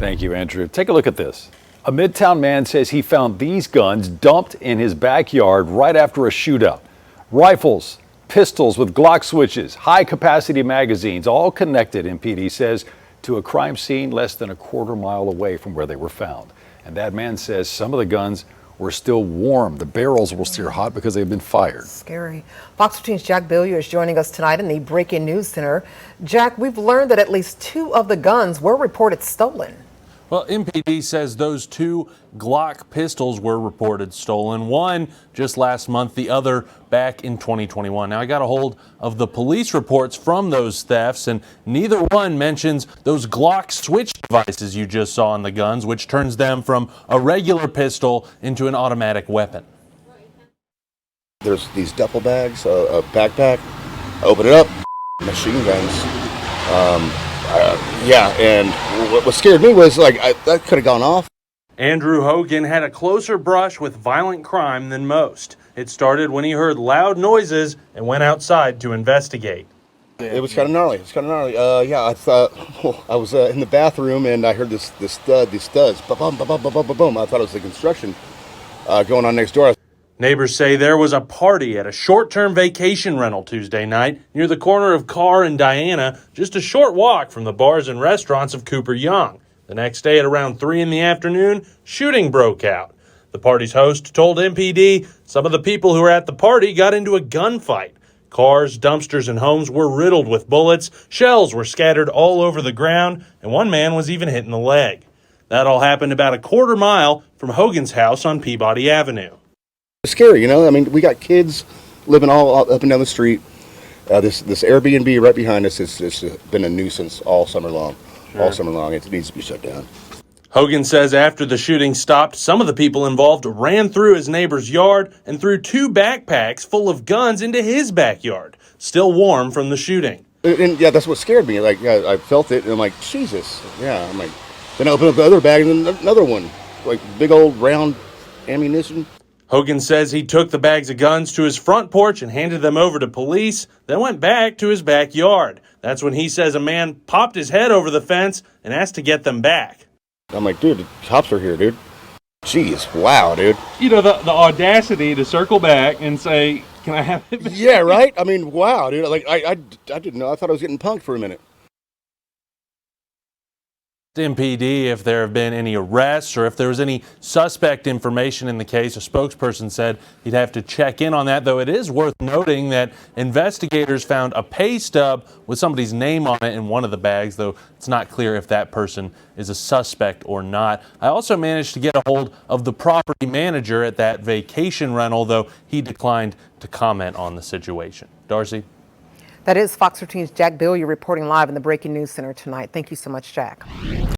Thank you, Andrew. Take a look at this. A Midtown man says he found these guns dumped in his backyard right after a shootout. Rifles, pistols with Glock switches, high-capacity magazines, all connected, MPD says, to a crime scene less than a quarter mile away from where they were found. And that man says some of the guns were still warm. The barrels were still hot because they've been fired. Scary. Fox 13's Jack Billier is joining us tonight in the Breaking News Center. Jack, we've learned that at least 2 of the guns were reported stolen. Well, MPD says those 2 Glock pistols were reported stolen. One just last month, the other back in 2021. Now, I got a hold of the police reports from those thefts, and neither one mentions those Glock switch devices you just saw on the guns, which turns them from a regular pistol into an automatic weapon. There's these duffel bags, a backpack. I open it up, machine guns. Yeah, and what scared me was that could have gone off. Andrew Hogan had a closer brush with violent crime than most. It started when he heard loud noises and went outside to investigate. It was kind of gnarly. Yeah, I thought I was in the bathroom and I heard these studs, ba-bum, ba-bum, ba-bum, ba-bum. I thought it was the construction going on next door. Neighbors say there was a party at a short-term vacation rental Tuesday night near the corner of Carr and Diana, just a short walk from the bars and restaurants of Cooper Young. The next day at around 3 in the afternoon, shooting broke out. The party's host told MPD some of the people who were at the party got into a gunfight. Cars, dumpsters, and homes were riddled with bullets, shells were scattered all over the ground, and one man was even hit in the leg. That all happened about a quarter mile from Hogan's house on Peabody Avenue. It's scary, you know. I mean, we got kids living all up and down the street. This Airbnb right behind us has been a nuisance all summer long. Sure. All summer long. It needs to be shut down. Hogan says after the shooting stopped, some of the people involved ran through his neighbor's yard and threw 2 backpacks full of guns into his backyard, still warm from the shooting. And yeah, that's what scared me. I felt it, and I'm like, Jesus. Yeah, I'm like, then I opened up the other bag, and then another one, like big old round ammunition. Hogan says he took the bags of guns to his front porch and handed them over to police, then went back to his backyard. That's when he says a man popped his head over the fence and asked to get them back. I'm like, dude, the cops are here, dude. Jeez, wow, dude. You know, the audacity to circle back and say, can I have it back? Yeah, right? I mean, wow, dude. Like, I didn't know. I thought I was getting punked for a minute. MPD if there have been any arrests or if there was any suspect information in the case. A spokesperson said he'd have to check in on that, though it is worth noting that investigators found a pay stub with somebody's name on it in one of the bags, though it's not clear if that person is a suspect or not. I also managed to get a hold of the property manager at that vacation rental, though he declined to comment on the situation. Darcy? That is Fox 13's Jack Billier reporting live in the Breaking News Center tonight. Thank you so much, Jack.